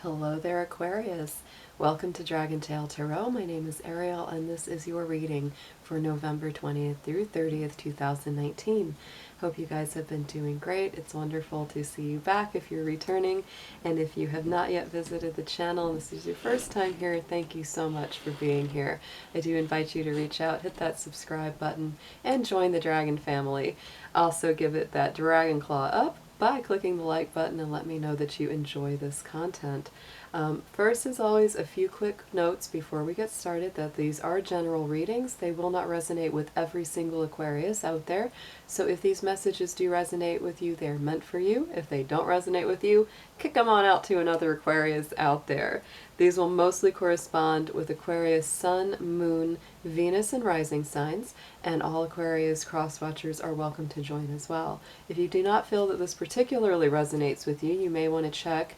Hello there, Aquarius. Welcome to DragonTaleTarot. My name is Ariel, and this is your reading for November 20th through 30th, 2019. Hope you guys have been doing great. It's wonderful to see you back if you're returning, and if you have not yet visited the channel and this is your first time here, thank you so much for being here. I do invite you to reach out, hit that subscribe button, and join the Dragon family. Also give it that dragon claw up by clicking the like button and let me know that you enjoy this content. First, as always, a few quick notes before we get started that these are general readings. They will not resonate with every single Aquarius out there. So if these messages do resonate with you, they're meant for you. If they don't resonate with you, kick them on out to another Aquarius out there. These will mostly correspond with Aquarius Sun, Moon, Venus, and rising signs, and all Aquarius cross-watchers are welcome to join as well. If you do not feel that this particularly resonates with you, you may want to check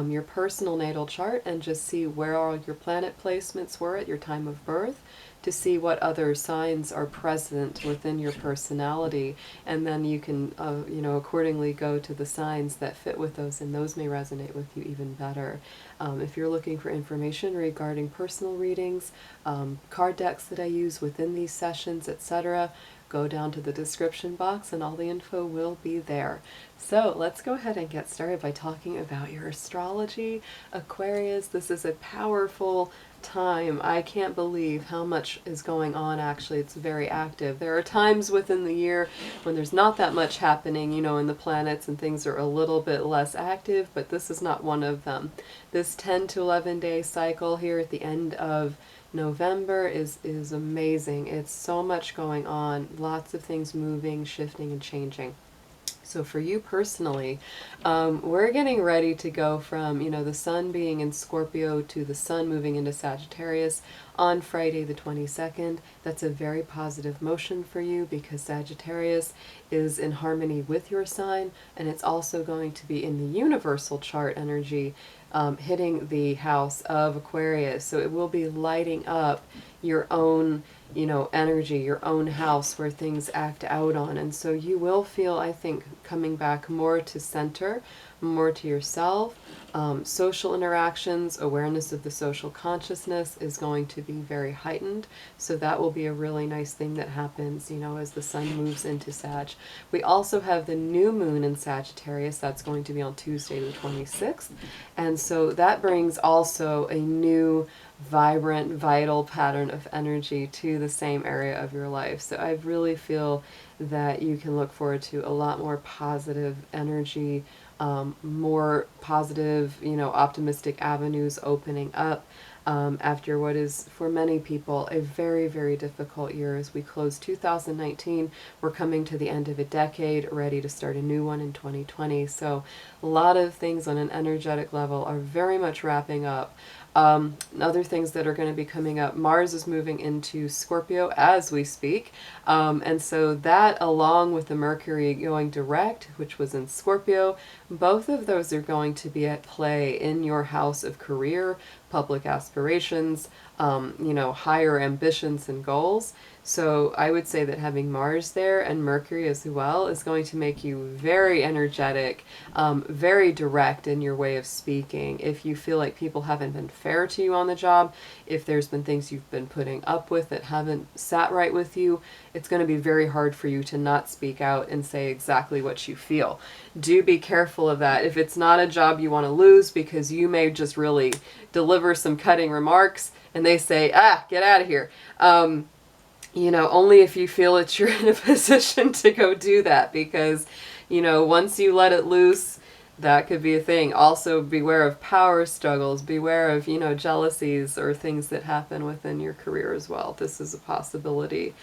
your personal natal chart and just see where all your planet placements were at your time of birth, to see what other signs are present within your personality, and then you can accordingly go to the signs that fit with those, and those may resonate with you even better. If you're looking for information regarding personal readings, card decks that I use within these sessions, etc., go down to the description box and all the info will be there. So let's go ahead and get started by talking about your astrology. Aquarius, this is a powerful time. I can't believe how much is going on. Actually, it's very active. There are times within the year when there's not that much happening, in the planets, and things are a little bit less active, but this is not one of them. This 10 to 11 day cycle here at the end of November is amazing. It's so much going on, lots of things moving, shifting, and changing. So for you personally, we're getting ready to go from, the sun being in Scorpio to the sun moving into Sagittarius on Friday the 22nd. That's a very positive motion for you because Sagittarius is in harmony with your sign, and it's also going to be in the universal chart energy, hitting the house of Aquarius. So it will be lighting up your own energy, your own house where things act out on. And so you will feel, I think, coming back more to center, more to yourself. Social interactions, awareness of the social consciousness is going to be very heightened. So that will be a really nice thing that happens, as the sun moves into Sag. We also have the new moon in Sagittarius. That's going to be on Tuesday the 26th. And so that brings also a new vibrant, vital pattern of energy to the same area of your life. So I really feel that you can look forward to a lot more positive energy, more positive, optimistic avenues opening up after what is, for many people, a very, very difficult year. As we close 2019, we're coming to the end of a decade, ready to start a new one in 2020. So a lot of things on an energetic level are very much wrapping up. Other things that are going to be coming up, Mars is moving into Scorpio as we speak, and so that, along with the Mercury going direct, which was in Scorpio, both of those are going to be at play in your house of career, public aspirations, higher ambitions and goals. So I would say that having Mars there and Mercury as well is going to make you very energetic, very direct in your way of speaking. If you feel like people haven't been fair to you on the job, if there's been things you've been putting up with that haven't sat right with you, it's going to be very hard for you to not speak out and say exactly what you feel. Do be careful of that. If it's not a job you want to lose, because you may just really deliver some cutting remarks and they say, get out of here. Only if you feel that you're in a position to go do that, because, once you let it loose, that could be a thing. Also, beware of power struggles, beware of, jealousies or things that happen within your career as well. This is a possibility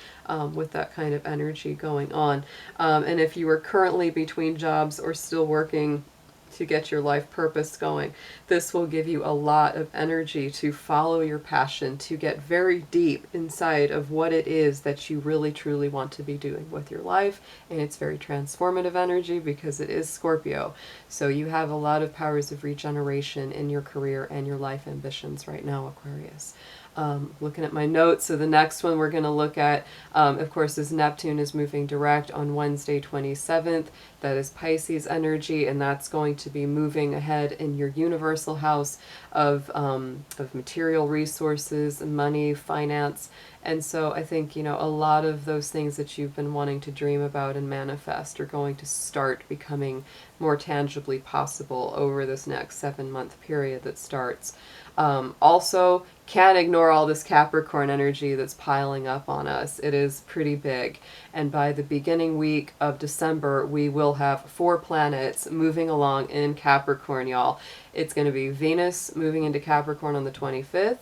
with that kind of energy going on. And if you are currently between jobs or still working to get your life purpose going, this will give you a lot of energy to follow your passion, to get very deep inside of what it is that you really truly want to be doing with your life. And it's very transformative energy because it is Scorpio. So you have a lot of powers of regeneration in your career and your life ambitions right now, Aquarius. Looking at my notes, so the next one we're going to look at, of course, is Neptune is moving direct on Wednesday 27th. That is Pisces energy, and that's going to be moving ahead in your universal house of material resources, money, finance. And so I think, a lot of those things that you've been wanting to dream about and manifest are going to start becoming more tangibly possible over this next 7-month period that starts. Also, can't ignore all this Capricorn energy that's piling up on us. It is pretty big. And by the beginning week of December, we will have 4 planets moving along in Capricorn, y'all. It's going to be Venus moving into Capricorn on the 25th.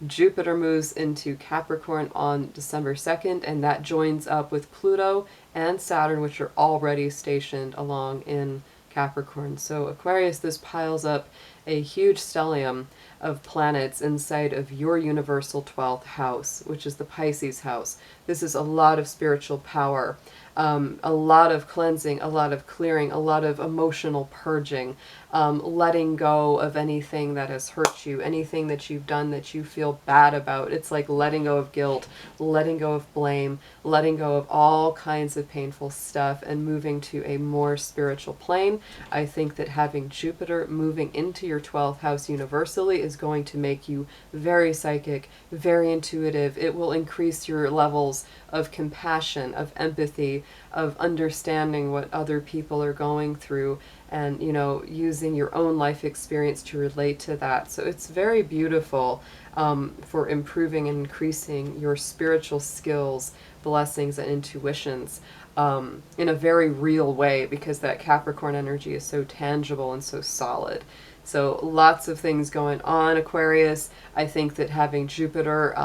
Jupiter moves into Capricorn on December 2nd, and that joins up with Pluto and Saturn, which are already stationed along in Capricorn. So Aquarius, this piles up a huge stellium of planets inside of your universal 12th house, which is the Pisces house. This is a lot of spiritual power, a lot of cleansing, a lot of clearing, a lot of emotional purging, letting go of anything that has hurt you, anything that you've done that you feel bad about. It's like letting go of guilt, letting go of blame, letting go of all kinds of painful stuff and moving to a more spiritual plane. I think that having Jupiter moving into your 12th house universally is going to make you very psychic, very intuitive. It will increase your levels of compassion, of empathy, of understanding what other people are going through, and using your own life experience to relate to that. So it's very beautiful for improving and increasing your spiritual skills, blessings, and intuitions in a very real way, because that Capricorn energy is so tangible and so solid. So lots of things going on, Aquarius. I think that having Jupiter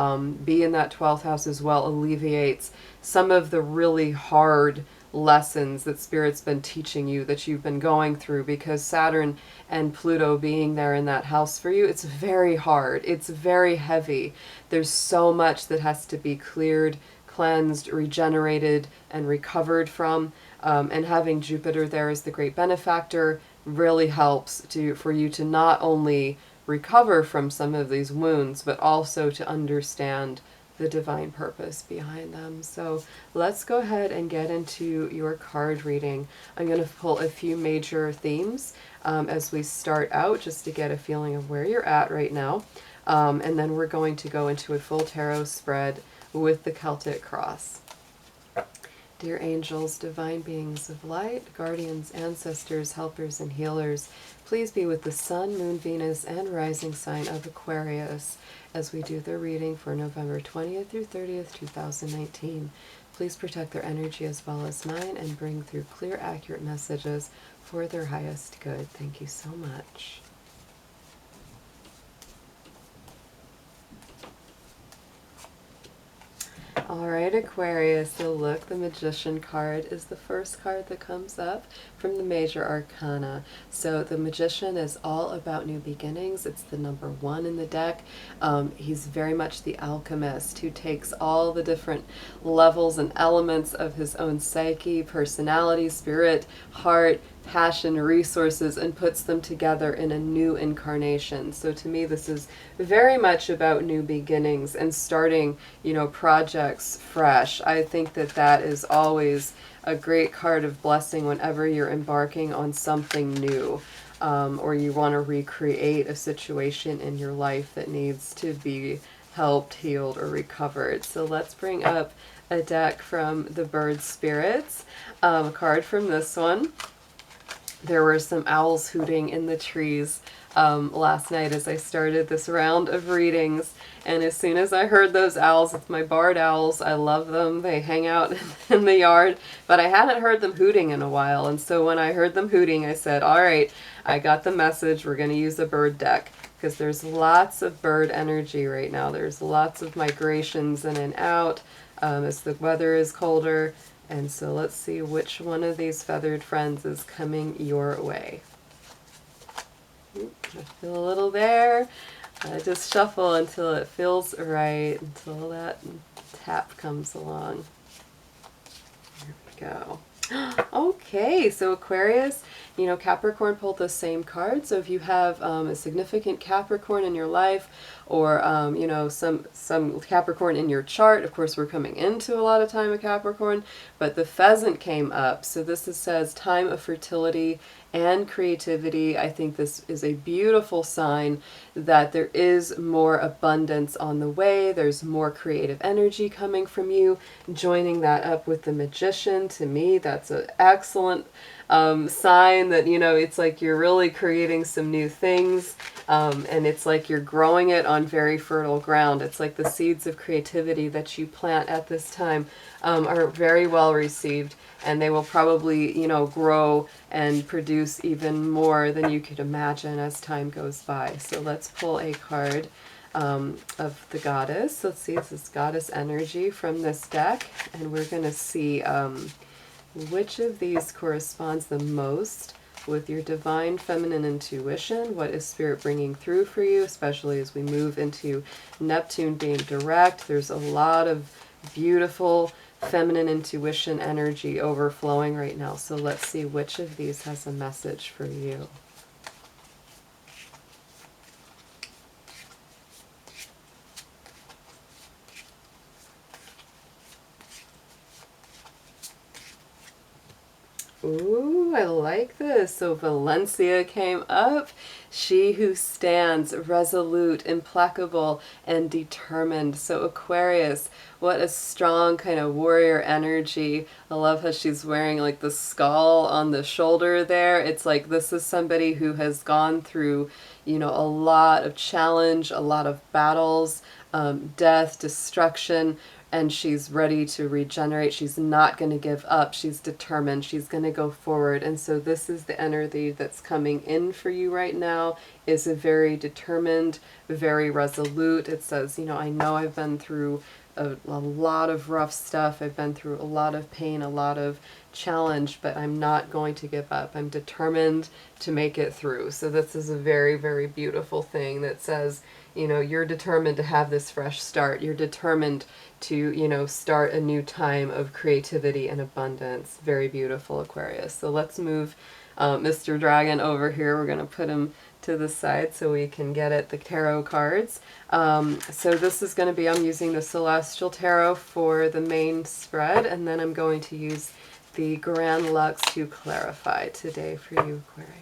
be in that 12th house as well alleviates some of the really hard lessons that Spirit's been teaching you, that you've been going through, because Saturn and Pluto being there in that house for you, it's very hard. It's very heavy. There's so much that has to be cleared, cleansed, regenerated, and recovered from. And having Jupiter there as the great benefactor really helps for you to not only recover from some of these wounds, but also to understand the divine purpose behind them. So let's go ahead and get into your card reading. I'm going to pull a few major themes as we start out, just to get a feeling of where you're at right now. And then we're going to go into a full tarot spread with the Celtic cross. Dear angels, divine beings of light, guardians, ancestors, helpers, and healers, please be with the Sun, Moon, Venus, and rising sign of Aquarius as we do their reading for November 20th through 30th, 2019. Please protect their energy as well as mine and bring through clear, accurate messages for their highest good. Thank you so much. Alright, Aquarius, so look, the Magician card is the first card that comes up from the Major Arcana. So the Magician is all about new beginnings. It's the number 1 in the deck. He's very much the alchemist who takes all the different levels and elements of his own psyche, personality, spirit, heart, passion, resources, and puts them together in a new incarnation. So to me, this is very much about new beginnings and starting, projects fresh. I think that that is always a great card of blessing whenever you're embarking on something new, or you want to recreate a situation in your life that needs to be helped, healed, or recovered. So let's bring up a deck from the Bird Spirits, a card from this one. There were some owls hooting in the trees last night as I started this round of readings, and as soon as I heard those owls, it's my barred owls, I love them, they hang out in the yard, but I hadn't heard them hooting in a while, and so when I heard them hooting, I said, alright, I got the message, we're going to use a bird deck, because there's lots of bird energy right now. There's lots of migrations in and out as the weather is colder. And so let's see which one of these feathered friends is coming your way. I feel a little there. Just shuffle until it feels right, until that tap comes along. There we go. Okay, so Aquarius, you know, Capricorn pulled the same card. So if you have a significant Capricorn in your life, or you know, some Capricorn in your chart, of course we're coming into a lot of time of Capricorn, but the pheasant came up. So this says time of fertility and creativity. I think this is a beautiful sign that there is more abundance on the way. There's more creative energy coming from you. Joining that up with the Magician, to me, that's an excellent sign that, you know, it's like you're really creating some new things, and it's like you're growing it on very fertile ground. It's like the seeds of creativity that you plant at this time are very well received, and they will probably, you know, grow and produce even more than you could imagine as time goes by. So let's pull a card of the goddess. Let's see, this is goddess energy from this deck, and we're going to see which of these corresponds the most with your divine feminine intuition. What is spirit bringing through for you, especially as we move into Neptune being direct. There's a lot of beautiful feminine intuition energy overflowing right now. So let's see which of these has a message for you. Ooh, I like this. So Valencia came up. She who stands resolute, implacable, and determined. So Aquarius, what a strong kind of warrior energy. I love how she's wearing like the skull on the shoulder there. It's like this is somebody who has gone through, you know, a lot of challenge, a lot of battles, death, destruction, and she's ready to regenerate. She's not going to give up. She's determined. She's going to go forward. And so this is the energy that's coming in for you right now, is a very determined, very resolute. It says, you know I've been through a lot of rough stuff. I've been through a lot of pain, a lot of challenge, but I'm not going to give up. I'm determined to make it through. So this is a very, very beautiful thing that says, you know, you're determined to have this fresh start. You're determined to, you know, start a new time of creativity and abundance. Very beautiful, Aquarius. So let's move Mr. Dragon over here. We're going to put him to the side so we can get at the tarot cards. So this is going to be, I'm using the Celestial Tarot for the main spread, and then I'm going to use the Grand Lux to clarify today for you, Aquarius.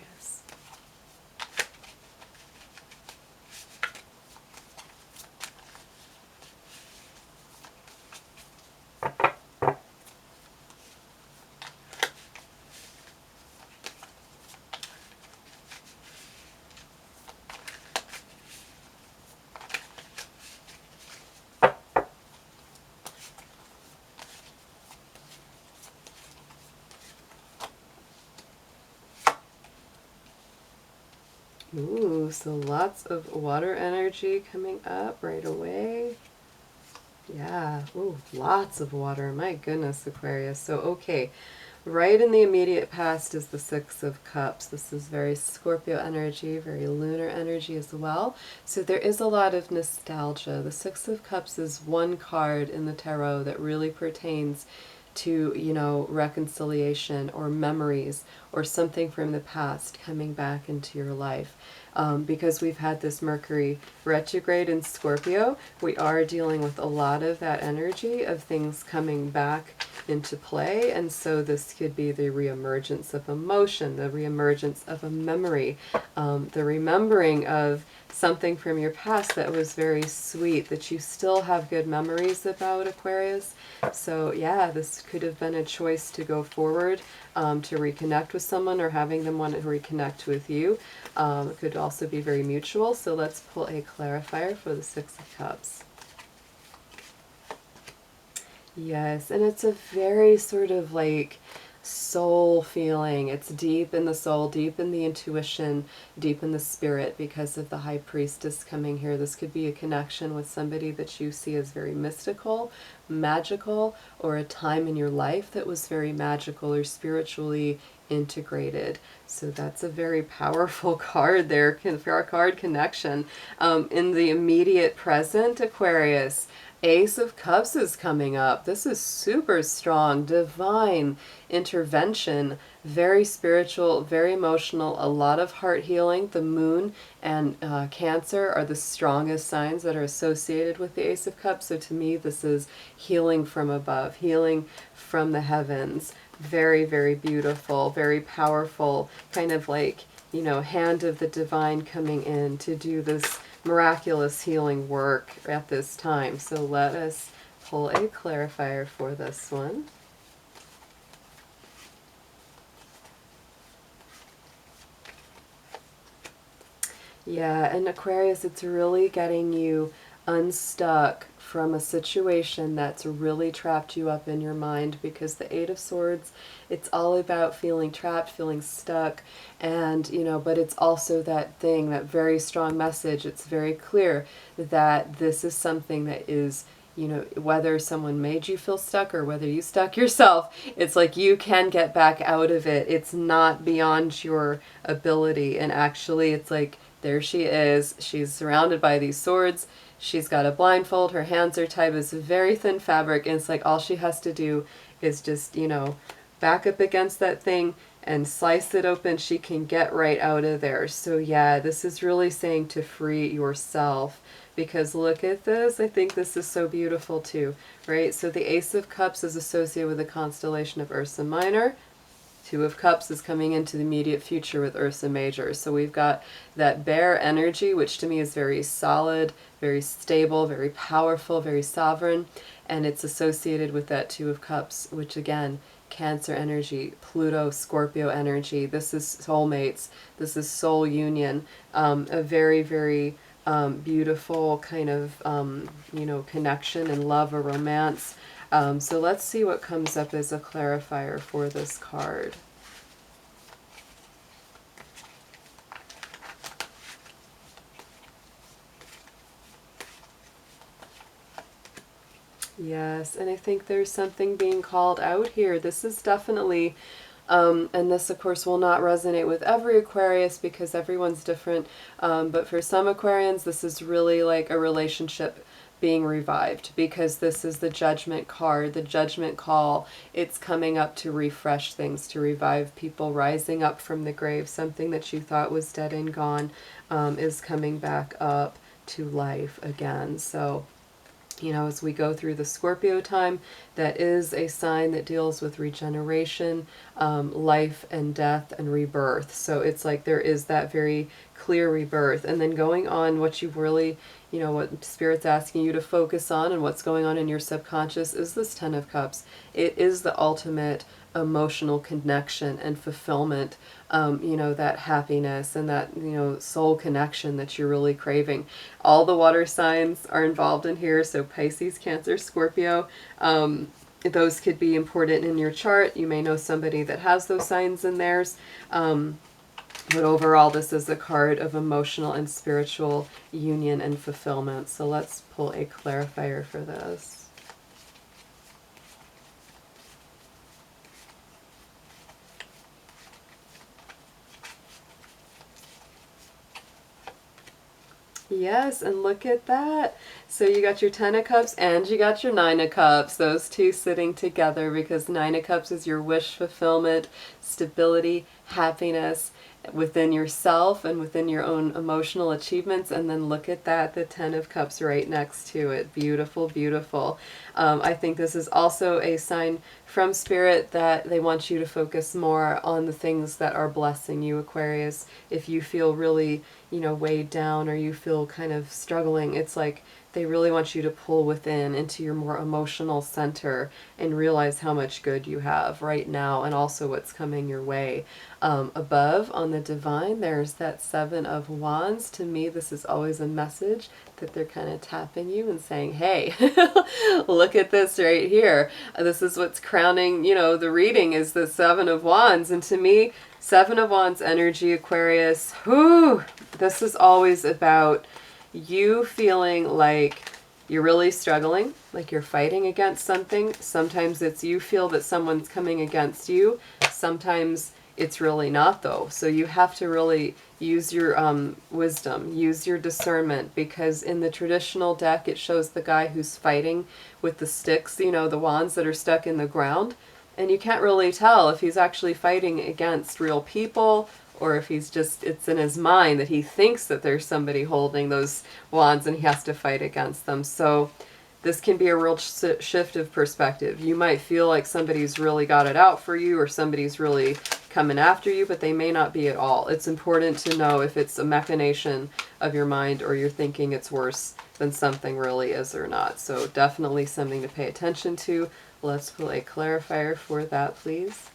Ooh, so lots of water energy coming up right away. Yeah, ooh, lots of water. My goodness, Aquarius. So, okay, right in the immediate past is the Six of Cups. This is very Scorpio energy, very lunar energy as well. So there is a lot of nostalgia. The Six of Cups is one card in the tarot that really pertains to, you know, reconciliation or memories or something from the past coming back into your life. Because we've had this Mercury retrograde in Scorpio, we are dealing with a lot of that energy of things coming back into play. And so this could be the reemergence of emotion, the reemergence of a memory, the remembering of something from your past that was very sweet, that you still have good memories about, Aquarius. So yeah, this could have been a choice to go forward, to reconnect with someone, or having them want to reconnect with you. It could also be very mutual. So let's pull a clarifier for the Six of Cups. Yes, and it's a very sort of like soul feeling. It's deep in the soul, deep in the intuition, deep in the spirit because of the High Priestess coming here. This could be a connection with somebody that you see as very mystical, magical, or a time in your life that was very magical or spiritually integrated. So that's a very powerful card there for our card connection. In the immediate present, Aquarius, Ace of Cups is coming up. This is super strong, divine intervention, very spiritual, very emotional, a lot of heart healing. The moon and Cancer are the strongest signs that are associated with the Ace of Cups. So to me, this is healing from above, healing from the heavens. Very, very beautiful, very powerful, kind of like, you know, hand of the divine coming in to do this miraculous healing work at this time. So let us pull a clarifier for this one. Yeah, and Aquarius, it's really getting you unstuck from a situation that's really trapped you up in your mind, because the Eight of Swords, it's all about feeling trapped, feeling stuck, and, you know, but it's also that thing, that very strong message. It's very clear that this is something that is, you know, whether someone made you feel stuck or whether you stuck yourself, it's like you can get back out of it. It's not beyond your ability. And actually, it's like, there she is. She's surrounded by these swords. She's got a blindfold. Her hands are tied with very thin fabric. And it's like all she has to do is just, you know, back up against that thing and slice it open. She can get right out of there. So yeah, this is really saying to free yourself. Because look at this. I think this is so beautiful too, right? So the Ace of Cups is associated with the constellation of Ursa Minor. Two of Cups is coming into the immediate future with Ursa Major. So we've got that bear energy, which to me is very solid, very stable, very powerful, very sovereign. And it's associated with that Two of Cups, which again, Cancer energy, Pluto, Scorpio energy. This is soulmates. This is soul union. A very, very beautiful kind of, you know, connection and love or romance. So let's see what comes up as a clarifier for this card. Yes, and I think there's something being called out here. This is definitely, and this of course will not resonate with every Aquarius because everyone's different, but for some Aquarians this is really like a relationship being revived, because this is the Judgment card, the Judgment call. It's coming up to refresh things, to revive people, rising up from the grave. Something that you thought was dead and gone is coming back up to life again. So, you know, as we go through the Scorpio time, that is a sign that deals with regeneration, life and death and rebirth. So it's like there is that very clear rebirth. And then going on what you've really, you know, what Spirit's asking you to focus on and what's going on in your subconscious is this Ten of Cups. It is the ultimate emotional connection and fulfillment, you know, that happiness and that, you know, soul connection that you're really craving. All the water signs are involved in here, so Pisces, Cancer, Scorpio, those could be important in your chart. You may know somebody that has those signs in theirs. But overall, this is a card of emotional and spiritual union and fulfillment. So let's pull a clarifier for this. Yes, and look at that. So you got your Ten of Cups and you got your Nine of Cups, those two sitting together, because Nine of Cups is your wish fulfillment, stability, happiness within yourself and within your own emotional achievements. And then look at that, the Ten of Cups right next to it. Beautiful, beautiful. I think this is also a sign from Spirit that they want you to focus more on the things that are blessing you, Aquarius. If you feel really, you know, weighed down or you feel kind of struggling, it's like they really want you to pull within into your more emotional center and realize how much good you have right now and also what's coming your way. Above on the divine, there's that Seven of Wands. To me, this is always a message that they're kind of tapping you and saying, hey, look at this right here. This is what's crowning, you know, the reading is the Seven of Wands. And to me, Seven of Wands energy, Aquarius, whew, this is always about you feeling like you're really struggling, like you're fighting against something. Sometimes it's you feel that someone's coming against you. Sometimes it's really not, though. So you have to really use your wisdom, use your discernment, because in the traditional deck it shows the guy who's fighting with the sticks, you know, the wands that are stuck in the ground, and you can't really tell if he's actually fighting against real people or if he's just, it's in his mind that he thinks that there's somebody holding those wands and he has to fight against them. So this can be a real shift of perspective. You might feel like somebody's really got it out for you or somebody's really coming after you, but they may not be at all. It's important to know if it's a machination of your mind or you're thinking it's worse than something really is or not. So definitely something to pay attention to. Let's pull a clarifier for that, please.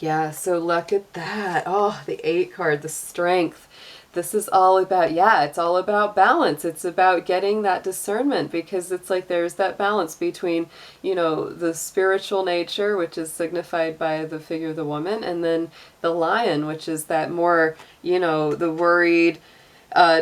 Yeah, so look at that. Oh, the 8 card, the strength. This is all about, yeah, it's all about balance. It's about getting that discernment, because it's like there's that balance between, you know, the spiritual nature, which is signified by the figure of the woman, and then the lion, which is that more, you know, the worried,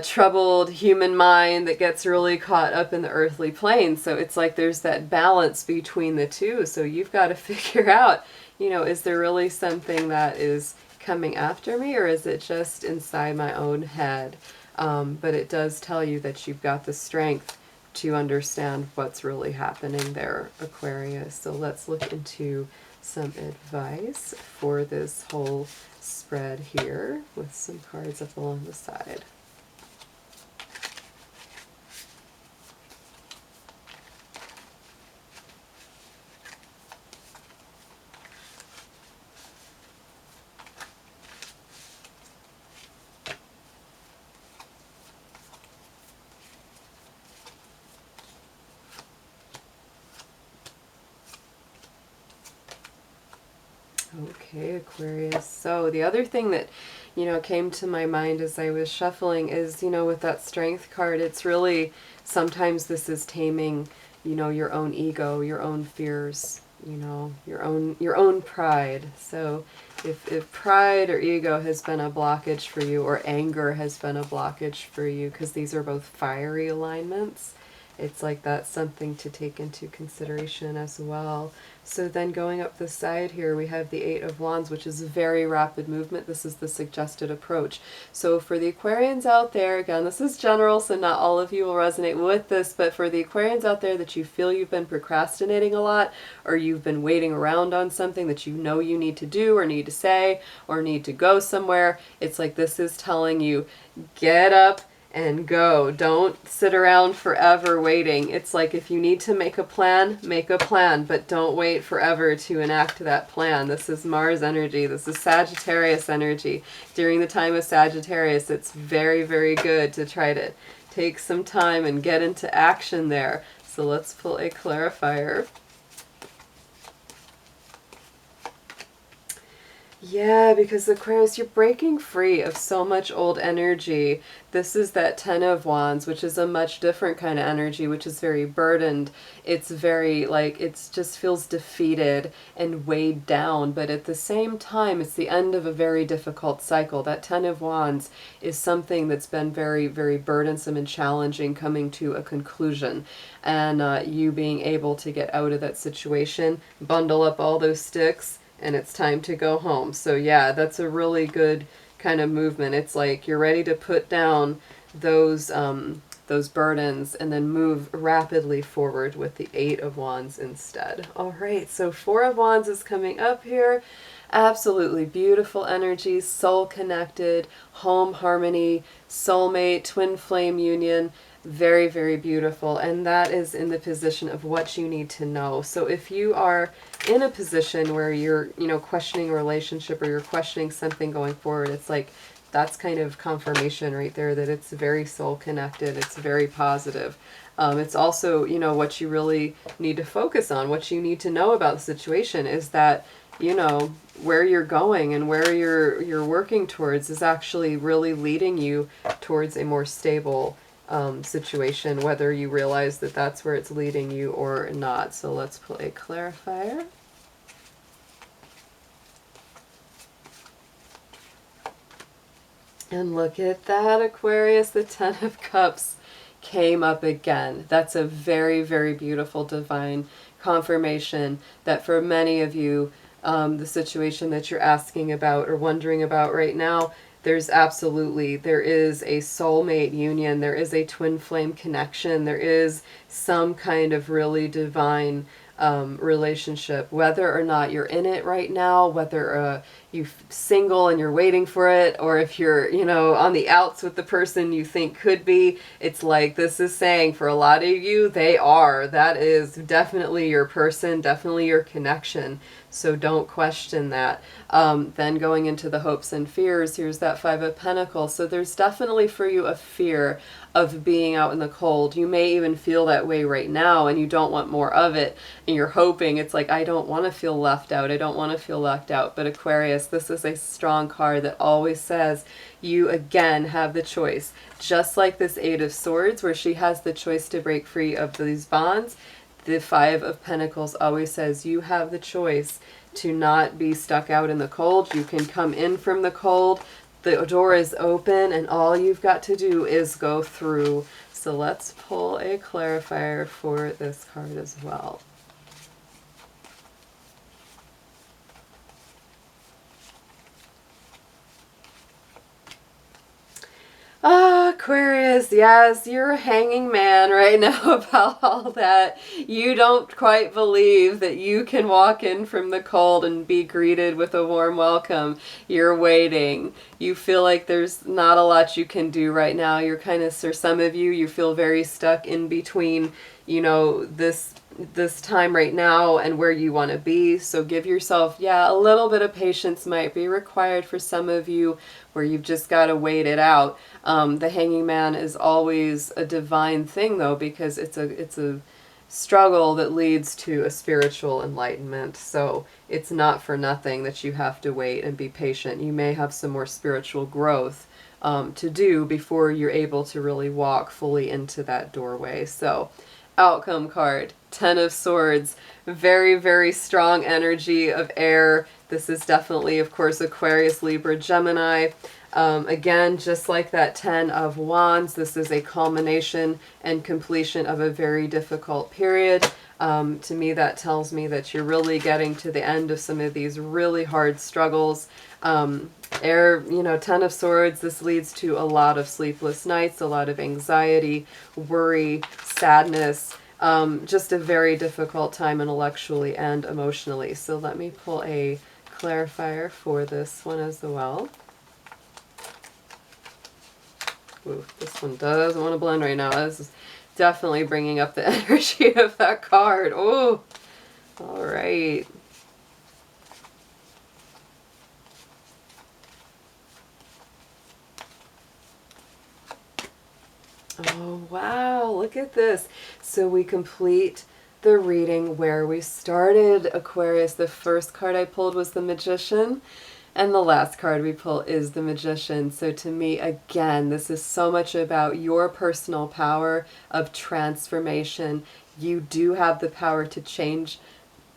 troubled human mind that gets really caught up in the earthly plane. So it's like there's that balance between the two. So you've got to figure out, you know, is there really something that is coming after me, or is it just inside my own head? But it does tell you that you've got the strength to understand what's really happening there, Aquarius. So let's look into some advice for this whole spread here with some cards up along the side. Okay, Aquarius. So the other thing that, you know, came to my mind as I was shuffling is, you know, with that strength card, it's really, sometimes this is taming, you know, your own ego, your own fears, you know, your own pride. So if pride or ego has been a blockage for you, or anger has been a blockage for you, because these are both fiery alignments, it's like that's something to take into consideration as well. So then going up the side here, we have the 8 of Wands, which is a very rapid movement. This is the suggested approach. So for the Aquarians out there, again, this is general, so not all of you will resonate with this, but for the Aquarians out there that you feel you've been procrastinating a lot, or you've been waiting around on something that you know you need to do or need to say or need to go somewhere, it's like this is telling you, get up and go. Don't sit around forever waiting. It's like if you need to make a plan, but don't wait forever to enact that plan. This is Mars energy. This is Sagittarius energy. During the time of Sagittarius, it's very, very good to try to take some time and get into action there. So let's pull a clarifier. Yeah, because Aquarius, you're breaking free of so much old energy. This is that 10 of Wands, which is a much different kind of energy, which is very burdened. It's very, like, it just feels defeated and weighed down. But at the same time, it's the end of a very difficult cycle. That 10 of Wands is something that's been very, very burdensome and challenging, coming to a conclusion. And you being able to get out of that situation, bundle up all those sticks, and it's time to go home. So yeah, that's a really good kind of movement. It's like you're ready to put down those burdens and then move rapidly forward with the 8 of Wands instead. All right, so 4 of Wands is coming up here. Absolutely beautiful energy, soul connected, home harmony, soulmate, twin flame union. Very, very beautiful. And that is in the position of what you need to know. So if you are in a position where you're, you know, questioning a relationship or you're questioning something going forward, it's like that's kind of confirmation right there that it's very soul connected. It's very positive. It's also, you know, what you really need to focus on, what you need to know about the situation is that, you know, where you're going and where you're working towards is actually really leading you towards a more stable situation, whether you realize that that's where it's leading you or not. So let's pull a clarifier. And look at that, Aquarius, the 10 of Cups came up again. That's a very, very beautiful divine confirmation that for many of you, the situation that you're asking about or wondering about right now, there is a soulmate union, there is a twin flame connection, there is some kind of really divine relationship, whether or not you're in it right now, whether you're single and you're waiting for it, or if you're, on the outs with the person you think could be. It's like this is saying for a lot of you, that is definitely your person, definitely your connection. So don't question that. Then going into the hopes and fears, here's that Five of Pentacles. So there's definitely for you a fear of being out in the cold. You may even feel that way right now and you don't want more of it. And you're hoping, it's like, I don't want to feel left out. I don't want to feel left out. But Aquarius, this is a strong card that always says you again have the choice. Just like this Eight of Swords, where she has the choice to break free of these bonds, the Five of Pentacles always says you have the choice to not be stuck out in the cold. You can come in from the cold. The door is open and all you've got to do is go through. So let's pull a clarifier for this card as well. Aquarius, yes, you're a hanging man right now about all that. You don't quite believe that you can walk in from the cold and be greeted with a warm welcome. You're waiting. You feel like there's not a lot you can do right now. You're kind of, for some of you, you feel very stuck in between, this time right now and where you want to be. So give yourself, a little bit of patience might be required for some of you, where you've just got to wait it out. The hanging man is always a divine thing though, because it's a struggle that leads to a spiritual enlightenment. So it's not for nothing that you have to wait and be patient. You may have some more spiritual growth to do before you're able to really walk fully into that doorway. So outcome card, Ten of Swords, very, very strong energy of air. This is definitely, of course, Aquarius, Libra, Gemini. Again, just like that Ten of Wands, this is a culmination and completion of a very difficult period. To me, that tells me that you're really getting to the end of some of these really hard struggles. Air, Ten of Swords, this leads to a lot of sleepless nights, a lot of anxiety, worry, sadness, just a very difficult time intellectually and emotionally. So let me pull a clarifier for this one as well. Ooh, this one doesn't want to blend right now. This is definitely bringing up the energy of that card. Oh, all right. Oh, wow, look at this. So we complete the reading where we started, Aquarius. The first card I pulled was the Magician, and the last card we pull is the Magician. So to me, again, this is so much about your personal power of transformation. You do have the power to change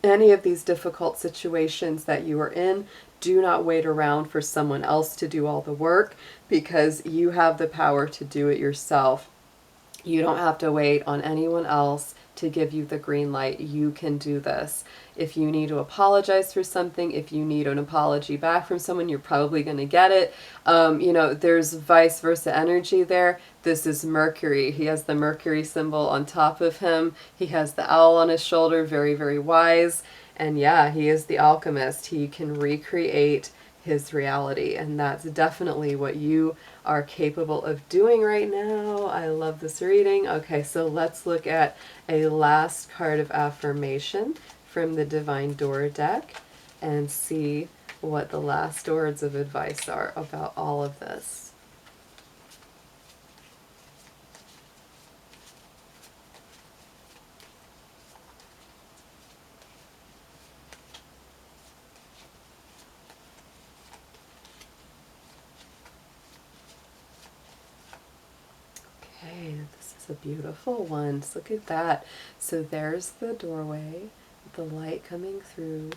any of these difficult situations that you are in. Do not wait around for someone else to do all the work, because you have the power to do it yourself. You don't have to wait on anyone else to give you the green light. You can do this. If you need to apologize for something, if you need an apology back from someone, you're probably going to get it. There's vice versa energy there. This is Mercury. He has the Mercury symbol on top of him. He has the owl on his shoulder, very, very wise. And yeah, he is the alchemist. He can recreate his reality, and that's definitely what you are capable of doing right now. I love this reading. Okay, so let's look at a last card of affirmation from the Divine Door deck and see what the last words of advice are about all of this. This is a beautiful one. So look at that. So there's the doorway, the light coming through,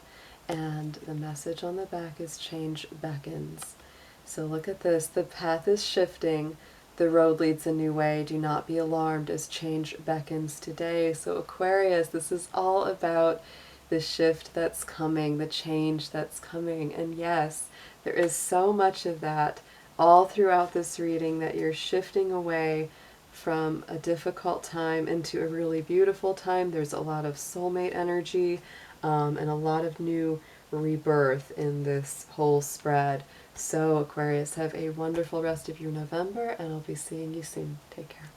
and the message on the back is change beckons. So look at this. The path is shifting. The road leads a new way. Do not be alarmed as change beckons today. So Aquarius, this is all about the shift that's coming, the change that's coming. And yes, there is so much of that all throughout this reading, that you're shifting away from a difficult time into a really beautiful time. There's a lot of soulmate energy and a lot of new rebirth in this whole spread. So Aquarius, have a wonderful rest of your November, and I'll be seeing you soon. Take care.